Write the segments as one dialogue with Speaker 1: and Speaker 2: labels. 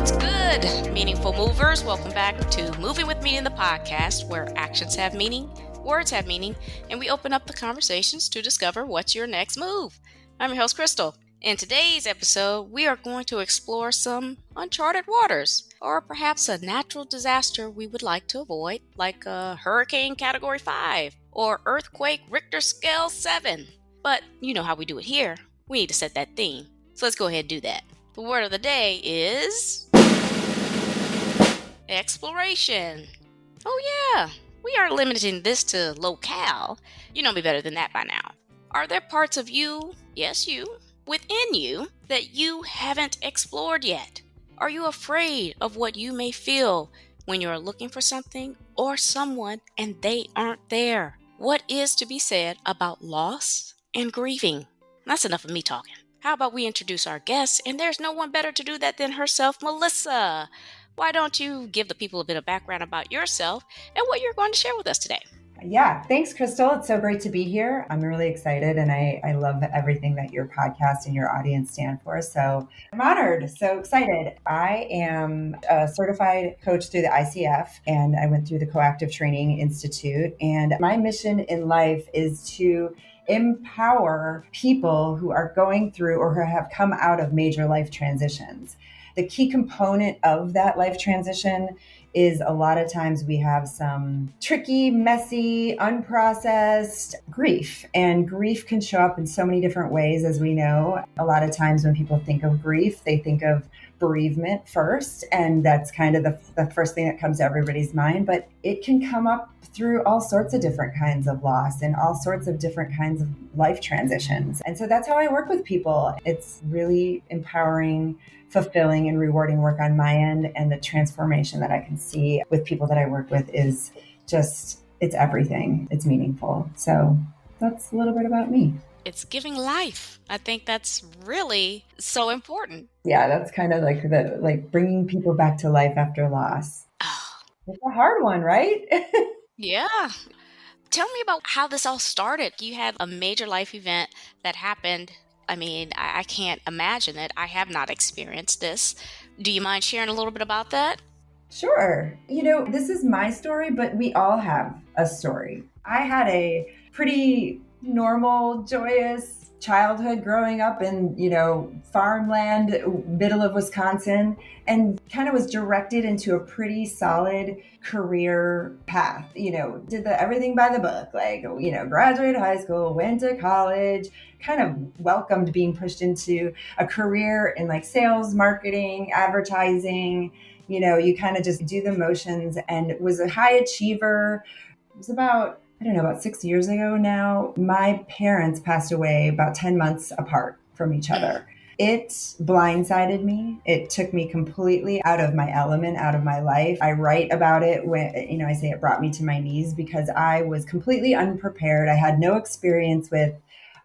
Speaker 1: What's good, meaningful movers? Welcome back to Moving with Me in the podcast, where actions have meaning, words have meaning, and we open up the conversations to discover what's your next move. I'm your host, Krystal. In today's episode, we are going to explore some uncharted waters, or perhaps a natural disaster we would like to avoid, like a hurricane category 5 or earthquake Richter scale 7. But you know how we do it here. We need to set that theme. So let's go ahead and do that. The word of the day is exploration. Oh yeah, we aren't limiting this to locale. You know me better than that by now. Are there parts of you, yes you, within you, that you haven't explored yet? Are you afraid of what you may feel when you're looking for something or someone and they aren't there? What is to be said about loss and grieving? That's enough of me talking. How about we introduce our guest? And there's no one better to do that than herself, Melissa. Why don't you give the people a bit of background about yourself and what you're going to share with us today?
Speaker 2: Yeah, thanks, Krystal. It's so great to be here. I'm really excited, and I love everything that your podcast and your audience stand for. So I'm honored, so excited. I am a certified coach through the ICF, and I went through the Coactive Training Institute. And my mission in life is to empower people who are going through or who have come out of major life transitions. The key component of that life transition is a lot of times we have some tricky, messy, unprocessed grief. And grief can show up in so many different ways, as we know. A lot of times when people think of grief, they think of bereavement first. And that's kind of the first thing that comes to everybody's mind. But it can come up through all sorts of different kinds of loss and all sorts of different kinds of life transitions. And so that's how I work with people. It's really empowering, fulfilling, and rewarding work on my end. And the transformation that I can see with people that I work with is just, it's everything. It's meaningful. So that's a little bit about me.
Speaker 1: It's giving life. I think that's really so important.
Speaker 2: Yeah, that's kind of like bringing people back to life after loss.
Speaker 1: Oh.
Speaker 2: It's a hard one, right?
Speaker 1: Yeah. Tell me about how this all started. You had a major life event that happened. I mean, I can't imagine it. I have not experienced this. Do you mind sharing a little bit about that?
Speaker 2: Sure. You know, this is my story, but we all have a story. I had a pretty normal, joyous childhood growing up in, farmland, middle of Wisconsin, and kind of was directed into a pretty solid career path. Did everything by the book, graduated high school, went to college, kind of welcomed being pushed into a career in like sales, marketing, advertising. You kind of just do the motions, and was a high achiever. It was about 6 years ago now, my parents passed away about 10 months apart from each other. It blindsided me. It took me completely out of my element, out of my life. I write about it when, I say it brought me to my knees because I was completely unprepared. I had no experience with,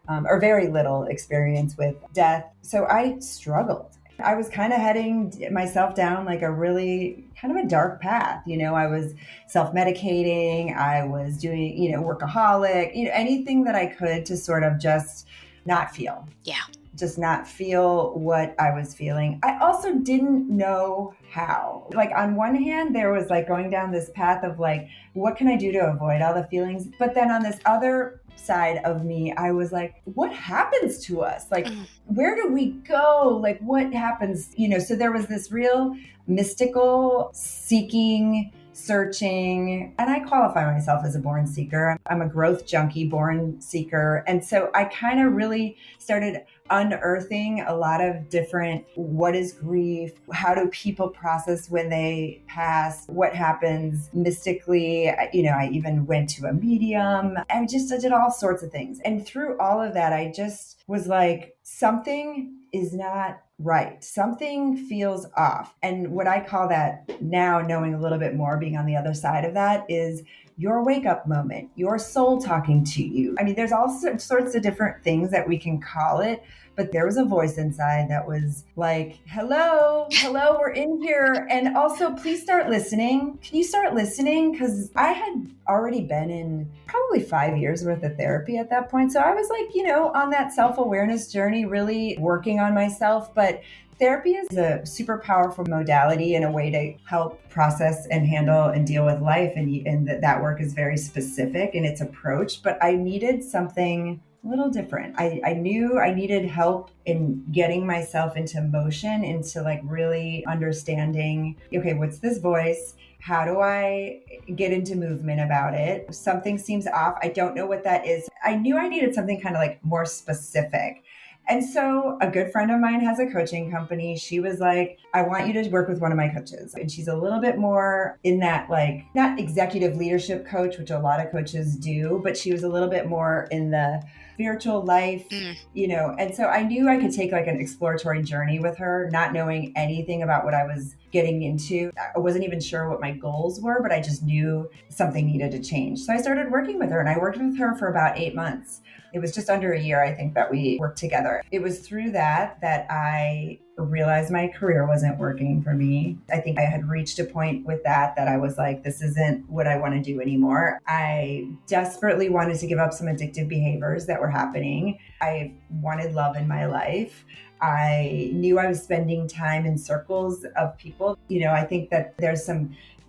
Speaker 2: or very little experience with death. So I struggled. I was kind of heading myself down like a really kind of a dark path. I was self-medicating. I was doing, workaholic, anything that I could to sort of just not feel.
Speaker 1: Yeah.
Speaker 2: Just not feel what I was feeling. I also didn't know how. Like on one hand, there was like going down this path of like, what can I do to avoid all the feelings? But then on this other side of me, I was like, what happens to us? Like, where do we go? Like, what happens? So there was this real mystical seeking, searching, and I qualify myself as a born seeker. I'm a growth junkie, born seeker. And so I kind of really started unearthing a lot of different, what is grief? How do people process when they pass? What happens mystically? I even went to a medium. I did all sorts of things. And through all of that, I just was like, something is not right. Something feels off. And what I call that now, knowing a little bit more, being on the other side of that, is your wake up moment, your soul talking to you. I mean, there's all sorts of different things that we can call it, but there was a voice inside that was like, hello, we're in here. And also, please start listening. Can you start listening? Because I had already been in probably 5 years worth of therapy at that point. So I was like, on that self-awareness journey, really working on myself. But Therapy is a super powerful modality and a way to help process and handle and deal with life. And that work is very specific in its approach. But I needed something a little different. I knew I needed help in getting myself into motion, into like really understanding, okay, what's this voice? How do I get into movement about it? Something seems off. I don't know what that is. I knew I needed something kind of like more specific. And so a good friend of mine has a coaching company. She was like, I want you to work with one of my coaches. And she's a little bit more in that, like, not executive leadership coach, which a lot of coaches do, but she was a little bit more in the spiritual life, and so I knew I could take like an exploratory journey with her, not knowing anything about what I was getting into. I wasn't even sure what my goals were, but I just knew something needed to change. So I started working with her, and I worked with her for about 8 months. It was just under a year, I think, that we worked together. It was through that I realized my career wasn't working for me. I think I had reached a point with that I was like, this isn't what I want to do anymore. I desperately wanted to give up some addictive behaviors that were happening. I wanted love in my life. I knew I was spending time in circles of people. I think that there's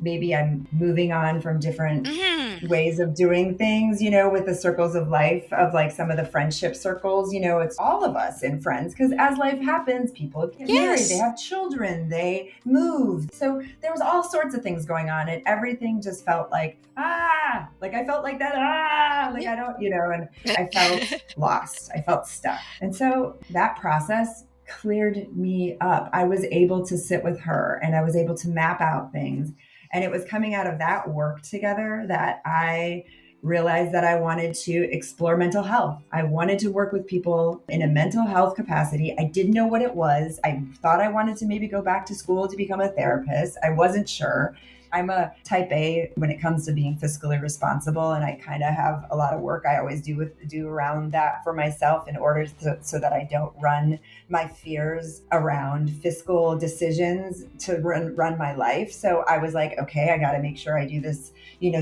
Speaker 2: maybe I'm moving on from different ways of doing things, with the circles of life, of like some of the friendship circles, it's all of us in friends, because as life happens, people get married, they have children, they move. So there was all sorts of things going on, and everything just felt like, like I felt like that, like I don't, and I felt lost. I felt stuck. And so that process cleared me up. I was able to sit with her, and I was able to map out things. And it was coming out of that work together that I realized that I wanted to explore mental health. I wanted to work with people in a mental health capacity. I didn't know what it was. I thought I wanted to maybe go back to school to become a therapist. I wasn't sure. I'm a type A when it comes to being fiscally responsible, and I kind of have a lot of work I always do around that for myself in order so that I don't run my fears around fiscal decisions to run my life. So I was like, okay, I got to make sure I do this,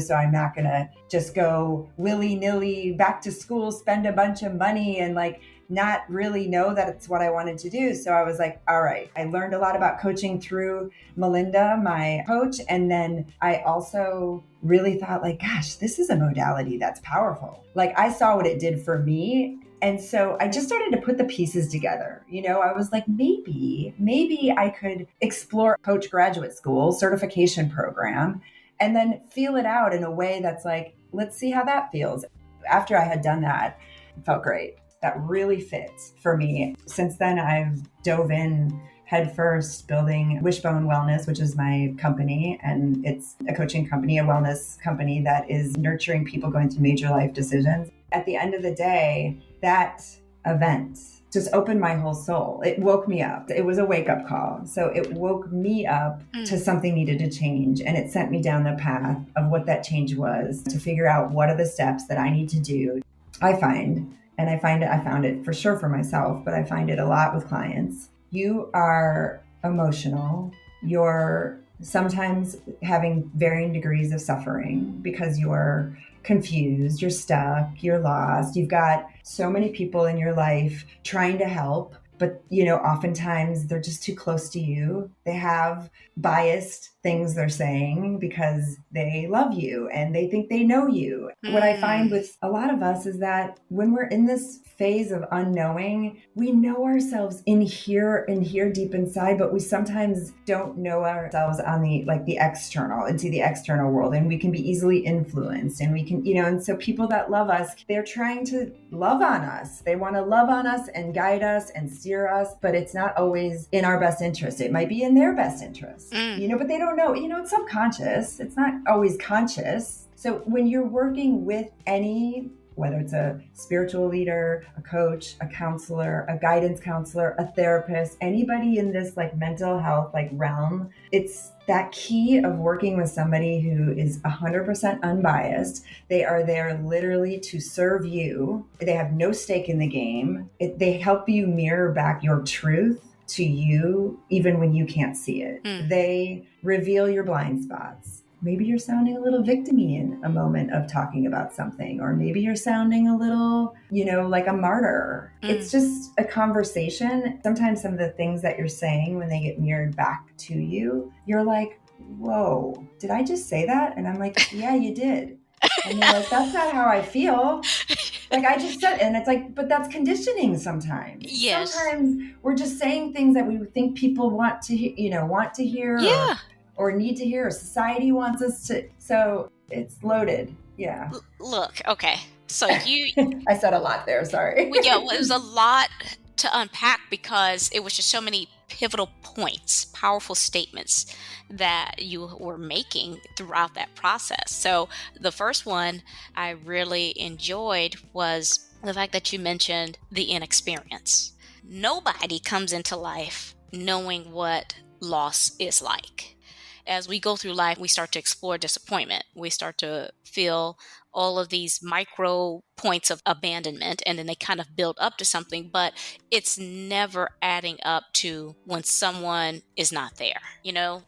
Speaker 2: so I'm not going to just go willy-nilly back to school, spend a bunch of money and like not really know that it's what I wanted to do. So I was like, all right, I learned a lot about coaching through Melinda, my coach. And then I also really thought like, gosh, this is a modality that's powerful. Like I saw what it did for me. And so I just started to put the pieces together. I was like, maybe I could explore coach graduate school certification program and then feel it out in a way that's like, let's see how that feels. After I had done that, it felt great. That really fits for me. Since then, I've dove in headfirst building Wishbone Wellness, which is my company. And it's a coaching company, a wellness company that is nurturing people going through major life decisions. At the end of the day, that event just opened my whole soul. It woke me up. It was a wake-up call. So it woke me up to something needed to change. And it sent me down the path of what that change was, to figure out what are the steps that I need to do. I found it for sure for myself, but I find it a lot with clients. You are emotional. You're sometimes having varying degrees of suffering because you're confused, you're stuck, you're lost. You've got so many people in your life trying to help, but oftentimes they're just too close to you. They have biased things they're saying because they love you and they think they know you. What I find with a lot of us is that when we're in this phase of unknowing, we know ourselves in here deep inside, but we sometimes don't know ourselves on the external, into the external world, and we can be easily influenced, and we can, and so people that love us, they're trying to love on us. They want to love on us and guide us and steer us, but it's not always in our best interest. It might be in their best interest, but they don't know, it's subconscious. It's not always conscious. So when you're working with whether it's a spiritual leader, a coach, a counselor, a guidance counselor, a therapist, anybody in this mental health realm, it's that key of working with somebody who is 100% unbiased. They are there literally to serve you. They have no stake in the game. They help you mirror back your truth to you, even when you can't see it. They reveal your blind spots. maybe you're sounding a little victim-y in a moment of talking about something, or maybe you're sounding a little, like a martyr.
Speaker 1: Mm.
Speaker 2: It's just a conversation. Sometimes some of the things that you're saying, when they get mirrored back to you, you're like, whoa, did I just say that? And I'm like, yeah, you did. And you're like, that's not how I feel. Like I just said, and it's like, but that's conditioning sometimes.
Speaker 1: Yes.
Speaker 2: Sometimes we're just saying things that we think people want to, want to hear,
Speaker 1: Yeah.
Speaker 2: or need to hear, or society wants us to. So it's loaded. Yeah.
Speaker 1: Look, okay. So you,
Speaker 2: I said a lot there. Sorry.
Speaker 1: well, yeah, well, it was a lot to unpack because it was just so many pivotal points, powerful statements that you were making throughout that process. So the first one I really enjoyed was the fact that you mentioned the inexperience. Nobody comes into life knowing what loss is like. As we go through life, we start to explore disappointment. We start to feel all of these micro points of abandonment, and then they kind of build up to something, but it's never adding up to when someone is not there.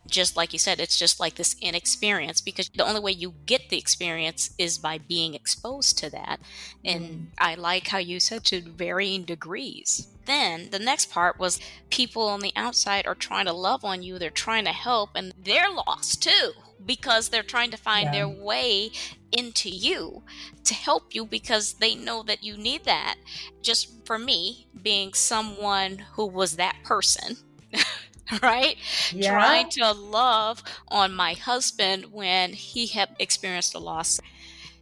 Speaker 1: Just like you said, it's just like this inexperience, because the only way you get the experience is by being exposed to that. And I like how you said to varying degrees. Then the next part was people on the outside are trying to love on you, they're trying to help, and they're lost too, because they're trying to find their way into you to help you, because they know that you need that. Just for me, being someone who was that person, right?
Speaker 2: Yeah.
Speaker 1: Trying to love on my husband when he had experienced a loss.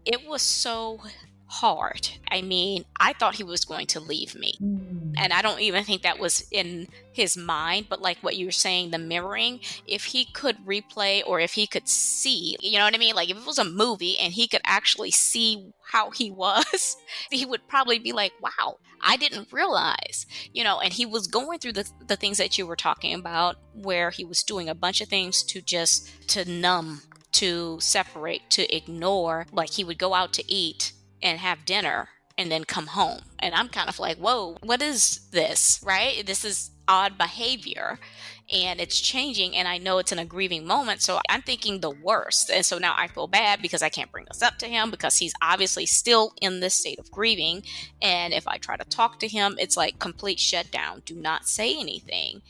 Speaker 1: It was so hard. I mean, I thought he was going to leave me. And I don't even think that was in his mind, but like what you were saying, the mirroring, if he could replay, or if he could see, you know what I mean? Like if it was a movie and he could actually see how he was, he would probably be like, wow, I didn't realize, and he was going through the things that you were talking about, where he was doing a bunch of things to numb, to separate, to ignore. Like he would go out to eat and have dinner and then come home. And I'm kind of like, whoa, what is this, right? This is odd behavior, and it's changing, and I know it's in a grieving moment, so I'm thinking the worst. And so now I feel bad because I can't bring this up to him, because he's obviously still in this state of grieving. And if I try to talk to him, it's like complete shutdown. Do not say anything.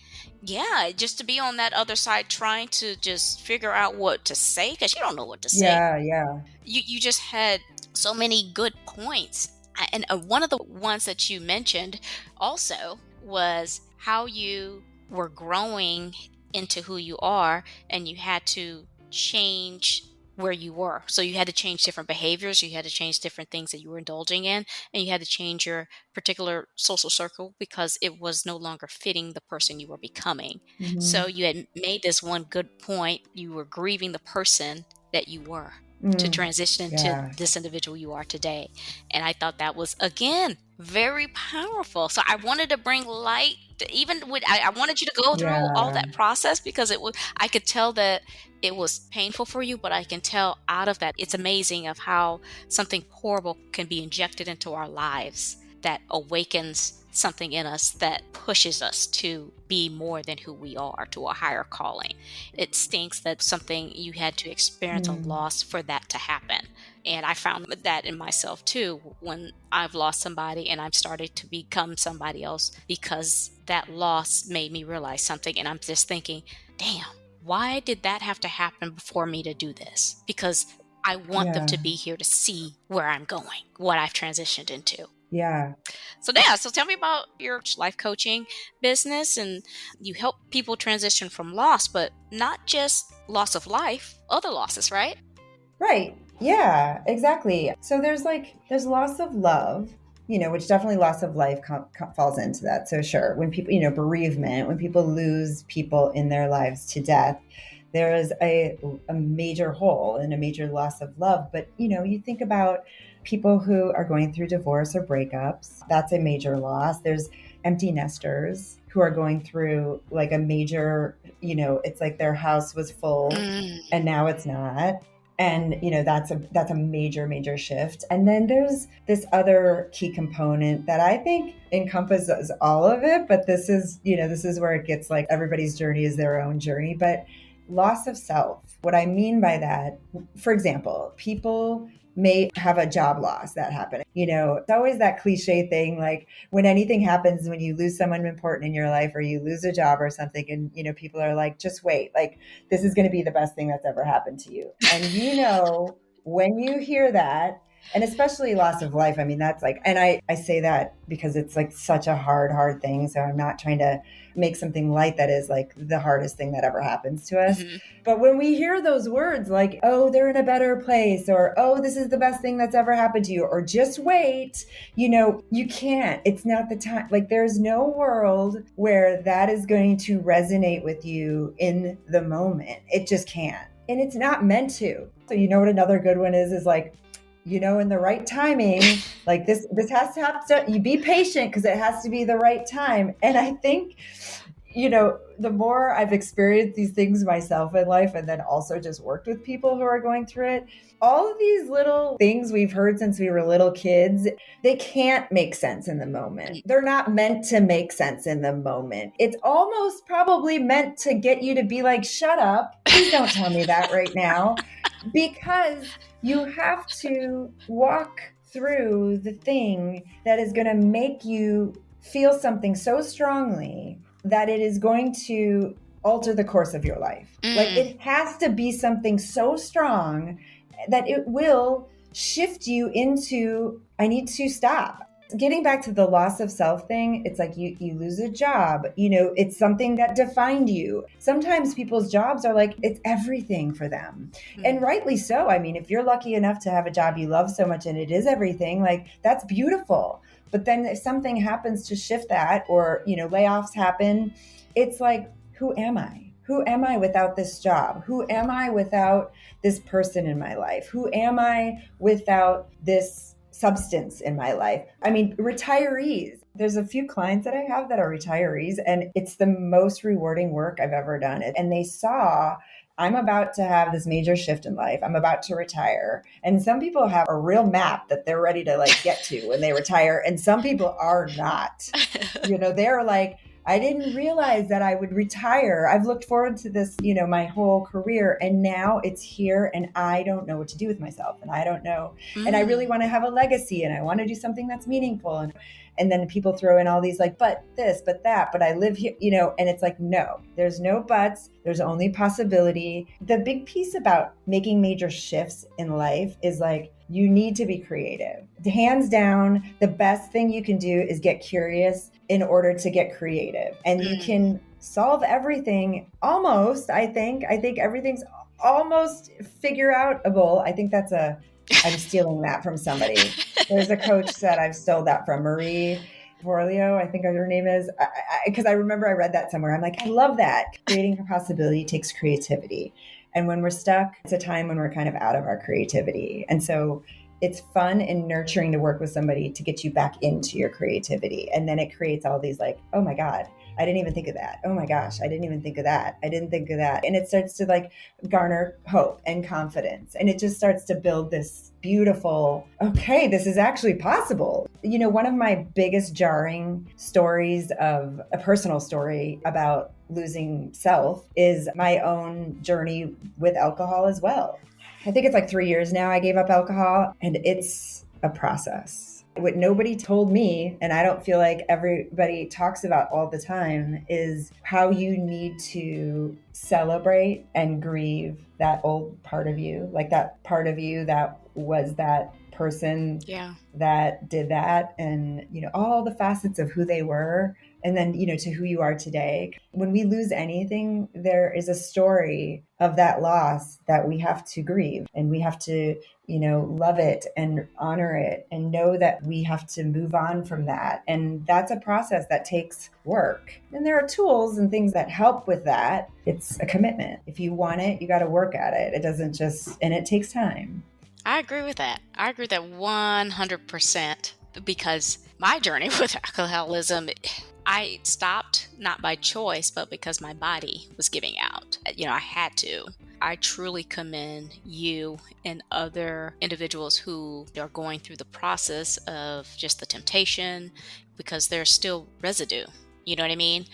Speaker 1: Yeah, just to be on that other side trying to just figure out what to say, because you don't know what to say.
Speaker 2: Yeah.
Speaker 1: You just had so many good points. And one of the ones that you mentioned also was how you were growing into who you are, and you had to change where you were. So you had to change different behaviors, you had to change different things that you were indulging in, and you had to change your particular social circle because it was no longer fitting the person you were becoming. So you had made this one good point. You were grieving the person that you were to transition into this individual you are today. And I thought that was, again, very powerful. So I wanted to bring light, I wanted you to go through all that process, because I could tell that it was painful for you, but I can tell out of that, it's amazing of how something horrible can be injected into our lives that awakens something in us that pushes us to be more than who we are, to a higher calling. It stinks that something you had to experience a loss for that to happen. And I found that in myself too, when I've lost somebody and I've started to become somebody else, because that loss made me realize something. And I'm just thinking, damn, why did that have to happen before me to do this? Because I want them to be here to see where I'm going, what I've transitioned into.
Speaker 2: Yeah.
Speaker 1: So tell me about your life coaching business, and you help people transition from loss, but not just loss of life, other losses, right?
Speaker 2: Right. Yeah, exactly. So there's loss of love, which definitely loss of life falls into that. So sure, when people, bereavement, when people lose people in their lives to death, there is a major hole and a major loss of love. But, you think about people who are going through divorce or breakups, that's a major loss. There's empty nesters who are going through like a major, it's like their house was full and now it's not. And, that's a major, major shift. And then there's this other key component that I think encompasses all of it. But this is where it gets like everybody's journey is their own journey. But loss of self. What I mean by that, for example, people may have a job loss that happened. It's always that cliche thing, like when anything happens, when you lose someone important in your life or you lose a job or something, and, people are like, just wait, like this is going to be the best thing that's ever happened to you. And, when you hear that, and especially loss of life, I mean, that's like, and I say that because it's like such a hard thing. So I'm not trying to make something light that is like the hardest thing that ever happens to us.
Speaker 1: Mm-hmm.
Speaker 2: But when we hear those words like, oh, they're in a better place, or, oh, this is the best thing that's ever happened to you, or just wait, you can't, it's not the time. Like there's no world where that is going to resonate with you in the moment. It just can't. And it's not meant to. So what another good one is like, in the right timing, like this has to happen. You be patient because it has to be the right time. And I think, the more I've experienced these things myself in life, and then also just worked with people who are going through it, all of these little things we've heard since we were little kids, they can't make sense in the moment. They're not meant to make sense in the moment. It's almost probably meant to get you to be like, shut up. Please don't tell me that right now. Because you have to walk through the thing that is going to make you feel something so strongly that it is going to alter the course of your life. Like it has to be something so strong that it will shift you into, I need to stop. Getting back to the loss of self thing, it's like you lose a job, it's something that defined you. Sometimes people's jobs are like, it's everything for them. And rightly so. I mean, if you're lucky enough to have a job you love so much and it is everything, like that's beautiful. But then if something happens to shift that, or, layoffs happen, it's like, who am I? Who am I without this job? Who am I without this person in my life? Who am I without this substance in my life? I mean, retirees. There's a few clients that I have that are retirees, and it's the most rewarding work I've ever done. And they saw, I'm about to have this major shift in life. I'm about to retire. And some people have a real map that they're ready to like get to when they retire. And some people are not. They're like, I didn't realize that I would retire. I've looked forward to this, my whole career. And now it's here and I don't know what to do with myself. And I don't know. And I really want to have a legacy and I want to do something that's meaningful. And then people throw in all these like, but this, but that, but I live here, and it's like, no, there's no buts. There's only possibility. The big piece about making major shifts in life is like, you need to be creative. Hands down, the best thing you can do is get curious in order to get creative. And you can solve everything almost, I think everything's almost figure outable. I think I'm stealing that from somebody. There's a coach that I've stole that from, Marie Forleo, I think her name is, because I remember I read that somewhere. I'm like, I love that. Creating a possibility takes creativity. And when we're stuck, it's a time when we're kind of out of our creativity. And so it's fun and nurturing to work with somebody to get you back into your creativity. And then it creates all these like, oh my God, I didn't even think of that. Oh my gosh, I didn't even think of that. I didn't think of that. And it starts to like garner hope and confidence. And it just starts to build this beautiful, okay, this is actually possible. One of my biggest jarring stories of a personal story about losing self is my own journey with alcohol as well. I think it's like 3 years now I gave up alcohol, and it's a process. What nobody told me, and I don't feel like everybody talks about all the time, is how you need to celebrate and grieve that old part of you, like that part of you that was that person that did that, and all the facets of who they were, and then to who you are today. When we lose anything, there is a story of that loss that we have to grieve, and we have to love it and honor it and know that we have to move on from that. And that's a process that takes work. And there are tools and things that help with that. It's a commitment. If you want it, you got to work at it. It doesn't just, and it takes time.
Speaker 1: I agree with that. I agree with that 100%, because my journey with alcoholism, I stopped not by choice, but because my body was giving out. I had to. I truly commend you and other individuals who are going through the process of just the temptation, because there's still residue. You know what I mean?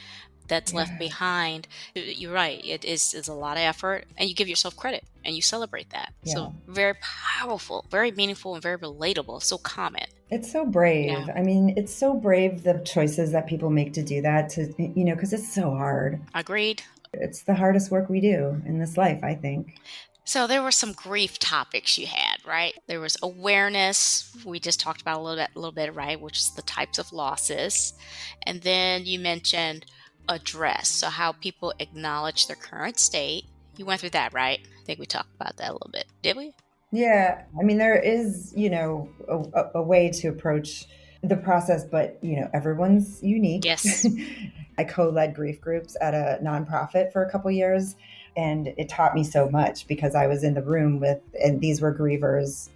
Speaker 1: that's left
Speaker 2: Yes.
Speaker 1: behind. You're right. It's a lot of effort, and you give yourself credit and you celebrate that.
Speaker 2: Yeah.
Speaker 1: So very powerful, very meaningful, and very relatable. So common.
Speaker 2: It's so
Speaker 1: Yeah,
Speaker 2: brave. I mean, it's so brave the choices that people make to do that, to, because it's so hard.
Speaker 1: agreed.
Speaker 2: It's the hardest work we do in this life, I think.
Speaker 1: So there were some grief topics you had, right? There was awareness. We just talked about a little bit, right? Which is the types of losses. And then you mentioned address. So how people acknowledge their current state. You went through that, right? I think we talked about that a little bit. Did we?
Speaker 2: Yeah. I mean, there is, a way to approach the process, but, everyone's unique.
Speaker 1: Yes.
Speaker 2: I co-led grief groups at a nonprofit for a couple years, and it taught me so much because I was in the room with, and these were grievers,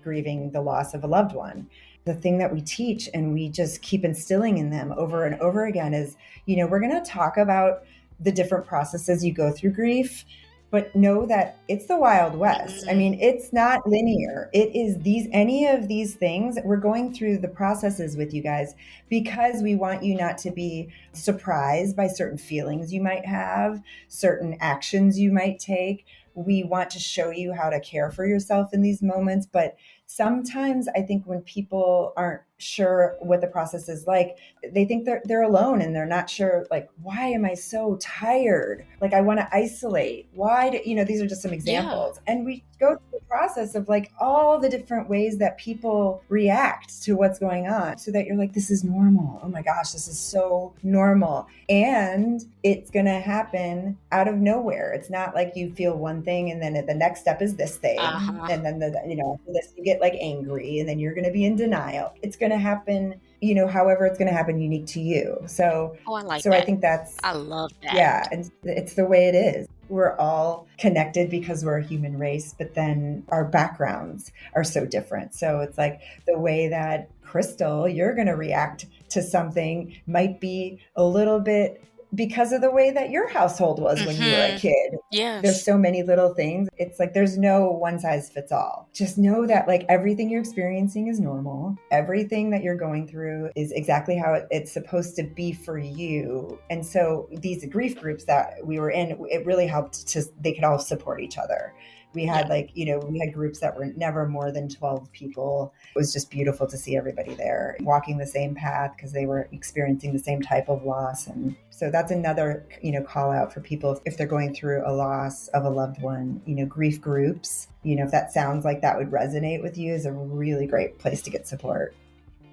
Speaker 2: grieving the loss of a loved one. The thing that we teach and we just keep instilling in them over and over again is, we're going to talk about the different processes you go through grief, but know that it's the Wild West. I
Speaker 1: Mm,
Speaker 2: mean, it's not linear. It is any of these things. We're going through the processes with you guys because we want you not to be surprised by certain feelings you might have, certain actions you might take. We want to show you how to care for yourself in these moments. But sometimes I think when people aren't sure what the process is like, they think they're alone and they're not sure, like, why am I so tired? Like, I want to isolate. Why do, these are just some
Speaker 1: yeah.
Speaker 2: examples. And we go through the process of like all the different ways that people react to what's going on so that you're like, this is normal. Oh my gosh, this is so normal. And it's going to happen out of nowhere. It's not like you feel one thing and then the next step is this thing.
Speaker 1: Uh-huh.
Speaker 2: And then after this you get like angry and then you're going to be in denial. It's going to happen, however it's going to happen unique to you. So
Speaker 1: Oh, I like
Speaker 2: I
Speaker 1: that.
Speaker 2: think that's,
Speaker 1: I love that.
Speaker 2: yeah, and it's the way it is. We're all connected because we're a human race, but then our backgrounds are so different. So it's like the way that Krystal, you're going to react to something might be a little bit because of the way that your household was when you were a
Speaker 1: Mm-hmm.
Speaker 2: kid. There's
Speaker 1: Yes.
Speaker 2: so many little things. It's like there's no one size fits all. Just know that like everything you're experiencing is normal. Everything that you're going through is exactly how it's supposed to be for you. And so these grief groups that we were in, it really helped they could all support each other. We
Speaker 1: Yeah.
Speaker 2: had we had groups that were never more than 12 people. It was just beautiful to see everybody there walking the same path because they were experiencing the same type of loss. And so that's another, call out for people if they're going through a loss of a loved one, grief groups, if that sounds like that would resonate with you, is a really great place to get support.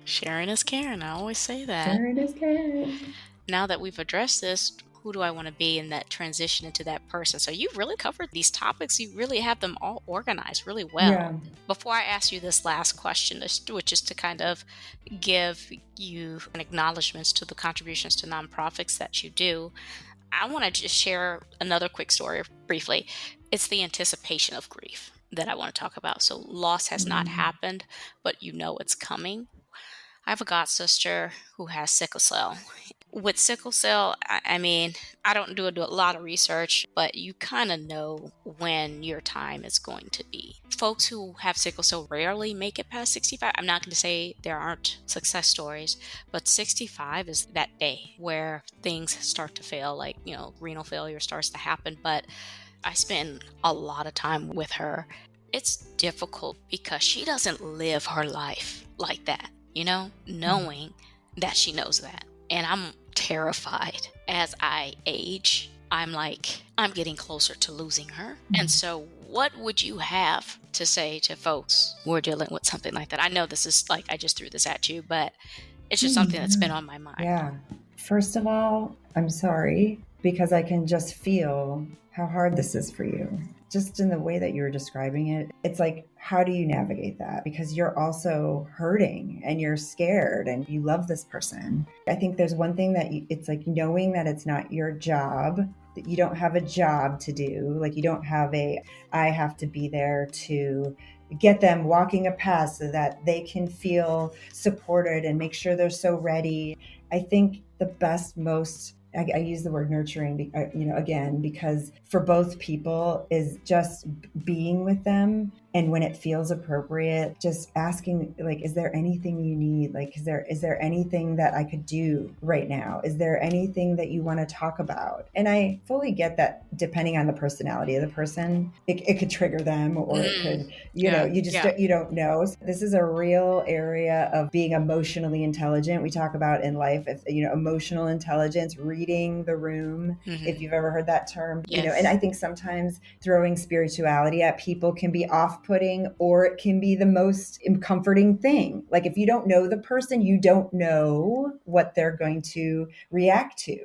Speaker 1: Sharing is caring. I always say that.
Speaker 2: Sharon is Karen.
Speaker 1: Now that we've addressed this, who do I want to be in that transition into that person? So you've really covered these topics. You really have them all organized really well.
Speaker 2: Yeah.
Speaker 1: Before I ask you this last question, which is to kind of give you an acknowledgments to the contributions to nonprofits that you do, I want to just share another quick story briefly. It's the anticipation of grief that I want to talk about. So loss has not happened, but you know it's coming. I have a god sister who has sickle cell. With sickle cell, I mean, I don't do a lot of research, but you kind of know when your time is going to be. Folks who have sickle cell rarely make it past 65. I'm not going to say there aren't success stories, but 65 is that day where things start to fail, like, renal failure starts to happen. But I spend a lot of time with her. It's difficult because she doesn't live her life like that, knowing that she knows that. And I'm terrified as I age. I'm getting closer to losing her. And so what would you have to say to folks who are dealing with something like that? I know this is like, I just threw this at you, but it's just something that's been on my mind.
Speaker 2: Yeah. First of all, I'm sorry because I can just feel how hard this is for you. Just in the way that you're describing it, it's like, how do you navigate that? Because you're also hurting and you're scared and you love this person. I think there's one thing that it's like knowing that it's not your job, that you don't have a job to do. Like you don't have I have to be there to get them walking a path so that they can feel supported and make sure they're so ready. I think the best, I use the word nurturing, again, because for both people is just being with them And when it feels appropriate, just asking, like, is there anything you need? Like, is there anything that I could do right now? Is there anything that you want to talk about? And I fully get that depending on the personality of the person, it could trigger them, or it could,
Speaker 1: Yeah.
Speaker 2: you don't know. So this is a real area of being emotionally intelligent. We talk about in life, if, emotional intelligence, reading the room, if you've ever heard that term, and
Speaker 1: Yes.
Speaker 2: I think sometimes throwing spirituality at people can be off-putting, or it can be the most comforting thing. Like, if you don't know the person, you don't know what they're going to react to.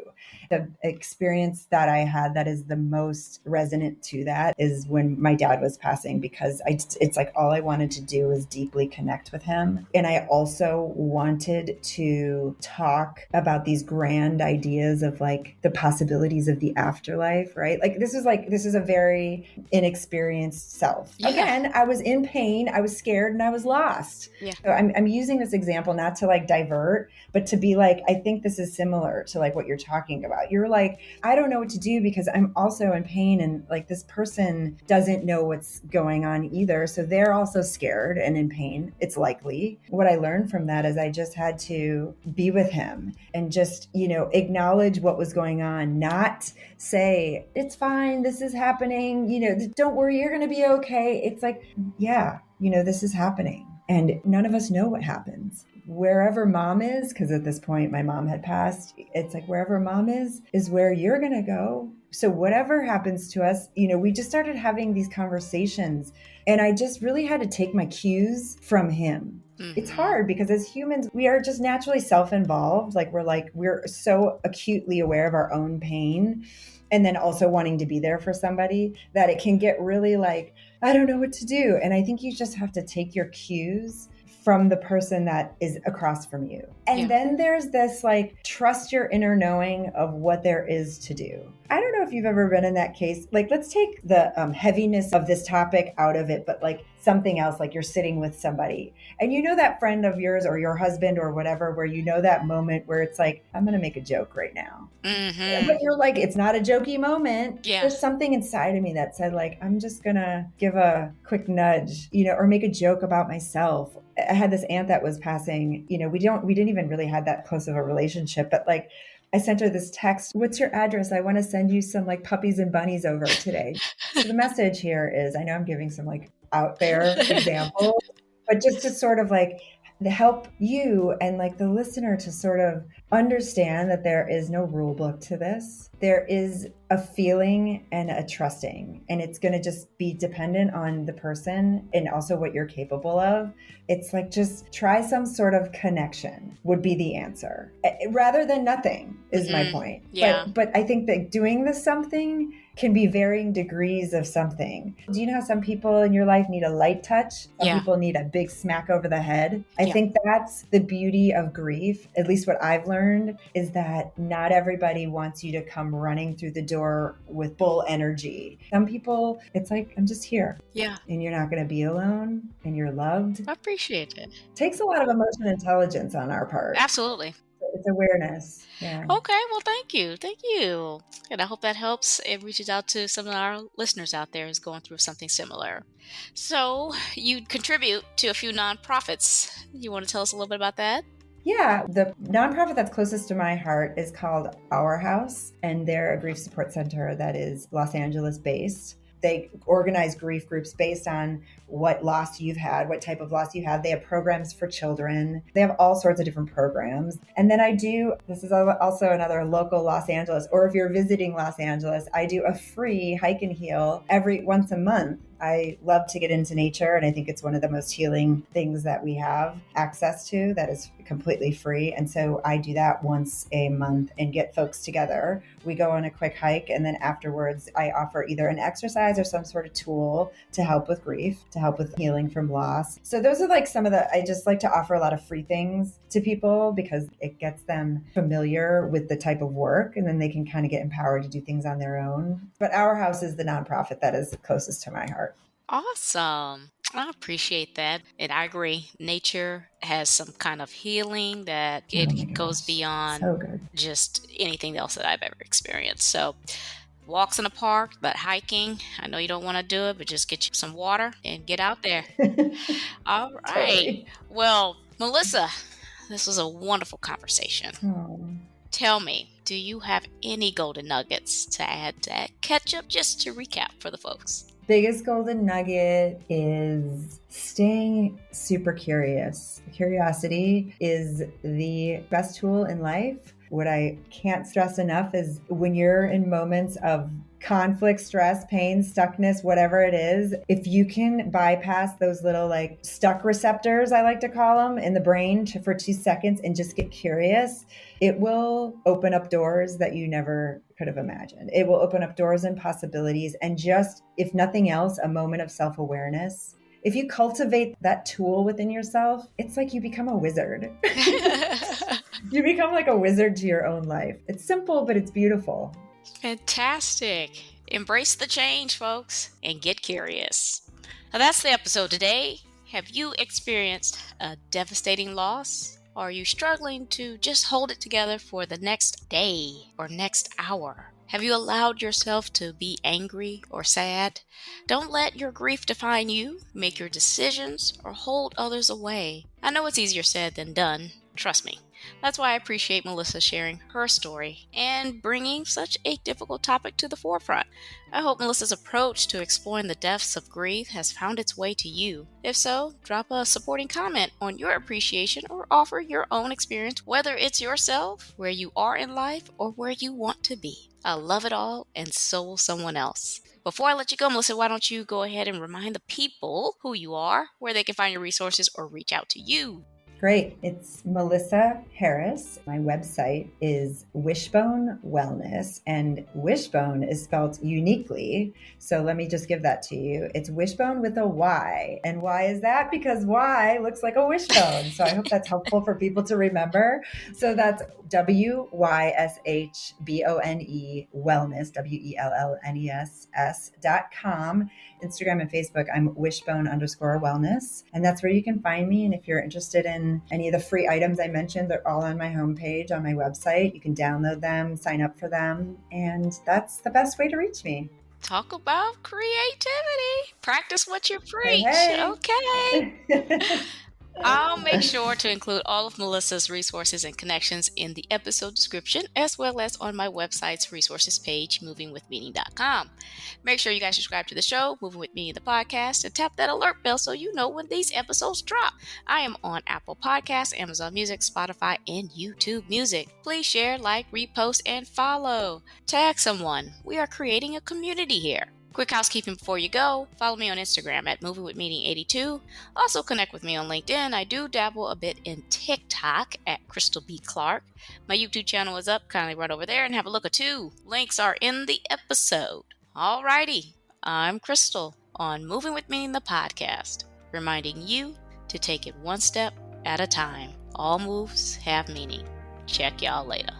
Speaker 2: The experience that I had that is the most resonant to that is when my dad was passing, because it's like all I wanted to do was deeply connect with him. And I also wanted to talk about these grand ideas of like the possibilities of the afterlife, right? Like, this is a very inexperienced self.
Speaker 1: Yeah.
Speaker 2: Again, I was in pain, I was scared, and I was lost.
Speaker 1: Yeah.
Speaker 2: So I'm using this example not to like divert, but to be like, I think this is similar to like what you're talking about. You're like, I don't know what to do because I'm also in pain, and like this person doesn't know what's going on either. So they're also scared and in pain. It's likely. What I learned from that is I just had to be with him and just, acknowledge what was going on, not say, it's fine, this is happening, don't worry, you're going to be okay. It's like, yeah, this is happening. And none of us know what happens. Wherever mom is, because at this point my mom had passed, it's like wherever mom is where you're going to go. So whatever happens to us, we just started having these conversations, and I just really had to take my cues from him. It's hard because as humans, we are just naturally self-involved. Like we're so acutely aware of our own pain, and then also wanting to be there for somebody, that it can get really like, I don't know what to do. And I think you just have to take your cues from the person that is across from you. And then there's this like, trust your inner knowing of what there is to do. I don't know if you've ever been in that case. Like, let's take the heaviness of this topic out of it, but like something else, like you're sitting with somebody and that friend of yours or your husband or whatever, where that moment where it's like, I'm going to make a joke right now. But you're like, it's not a jokey moment.
Speaker 1: Yeah.
Speaker 2: There's something inside of me that said like, I'm just going to give a quick nudge, or make a joke about myself. I had this aunt that was passing, we didn't even really have that close of a relationship, but like, I sent her this text. What's your address? I want to send you some like puppies and bunnies over today. So the message here is, I know I'm giving some like out there examples, but just to sort of like help you and like the listener to sort of understand that there is no rule book to this. There is a feeling and a trusting, and it's going to just be dependent on the person and also what you're capable of. It's like, just try some sort of connection would be the answer, rather than nothing is my point.
Speaker 1: Yeah.
Speaker 2: But I think that doing the something can be varying degrees of something. Do you know how some people in your life need a light touch? Some people need a big smack over the head. I think that's the beauty of grief. At least what I've learned is that not everybody wants you to come running through the door with full energy. Some people, it's like, I'm just here.
Speaker 1: Yeah.
Speaker 2: And you're not going to be alone, and you're loved.
Speaker 1: I appreciate it.
Speaker 2: Takes a lot of emotional intelligence on our part.
Speaker 1: Absolutely.
Speaker 2: It's awareness. Yeah.
Speaker 1: Okay, well, thank you. And I hope that helps and reaches out to some of our listeners out there who's going through something similar. So you contribute to a few nonprofits. You want to tell us a little bit about that?
Speaker 2: Yeah, the nonprofit that's closest to my heart is called Our House, and they're a grief support center that is Los Angeles based. They organize grief groups based on what loss you've had, what type of loss you have. They have programs for children. They have all sorts of different programs. And then this is also another local Los Angeles, or if you're visiting Los Angeles, I do a free hike and heal once a month. I love to get into nature, and I think it's one of the most healing things that we have access to that is completely free. And so I do that once a month and get folks together. We go on a quick hike, and then afterwards I offer either an exercise or some sort of tool to help with grief, to help with healing from loss. So those are like some of I just like to offer a lot of free things to people because it gets them familiar with the type of work, and then they can kind of get empowered to do things on their own. But Our House is the nonprofit that is closest to my heart.
Speaker 1: Awesome. I appreciate that. And I agree. Nature has some kind of healing that it goes beyond
Speaker 2: So good.
Speaker 1: just anything else that I've ever experienced. So walks in the park, but hiking, I know you don't want to do it, but just get you some water and get out there. All right.
Speaker 2: Totally.
Speaker 1: Well, Melissa, this was a wonderful conversation.
Speaker 2: Oh.
Speaker 1: Tell me, do you have any golden nuggets to add to that ketchup, just to recap for the folks?
Speaker 2: Biggest golden nugget is staying super curious. Curiosity is the best tool in life. What I can't stress enough is when you're in moments of conflict, stress, pain, stuckness, whatever it is, if you can bypass those little like stuck receptors, I like to call them, in the brain for 2 seconds and just get curious, it will open up doors that you never could have imagined. It will open up doors and possibilities, and just, if nothing else, a moment of self-awareness. If you cultivate that tool within yourself, it's like you become a wizard. You become like a wizard to your own life. It's simple, but it's beautiful.
Speaker 1: Fantastic. Embrace the change, folks, and get curious. Now, that's the episode today. Have you experienced a devastating loss? Or are you struggling to just hold it together for the next day or next hour? Have you allowed yourself to be angry or sad? Don't let your grief define you. Make your decisions or hold others away. I know it's easier said than done. Trust me. That's why I appreciate Melissa sharing her story and bringing such a difficult topic to the forefront. I hope Melissa's approach to exploring the depths of grief has found its way to you. If so, drop a supporting comment on your appreciation or offer your own experience, whether it's yourself, where you are in life, or where you want to be. I love it all, and so will someone else. Before I let you go, Melissa, why don't you go ahead and remind the people who you are, where they can find your resources or reach out to you.
Speaker 2: Great. It's Melissa Harris. My website is Wishbone Wellness, and Wishbone is spelled uniquely. So let me just give that to you. It's Wishbone with a Y. And why is that? Because Y looks like a wishbone. So I hope that's helpful for people to remember. So that's WYSHBONE Wellness, WELLNESS.com. Instagram and Facebook, I'm Wishbone_wellness. And that's where you can find me. And if you're interested in any of the free items I mentioned, they're all on my homepage on my website. You can download them, sign up for them. And that's the best way to reach me.
Speaker 1: Talk about creativity. Practice what you preach.
Speaker 2: Hey.
Speaker 1: Okay. I'll make sure to include all of Melissa's resources and connections in the episode description, as well as on my website's resources page, movingwithmeaning.com. Make sure you guys subscribe to the show, Moving With Meaning, the podcast, and tap that alert bell so you know when these episodes drop. I am on Apple Podcasts, Amazon Music, Spotify, and YouTube Music. Please share, like, repost, and follow. Tag someone. We are creating a community here. Quick housekeeping before you go. Follow me on Instagram at movingwithmeaning82. Also connect with me on LinkedIn. I do dabble a bit in TikTok at Krystal B. Clark. My YouTube channel is up. Kindly run over there and have a look at too. Links are in the episode. Alrighty. I'm Krystal on Moving With Meaning, the podcast, reminding you to take it one step at a time. All moves have meaning. Check y'all later.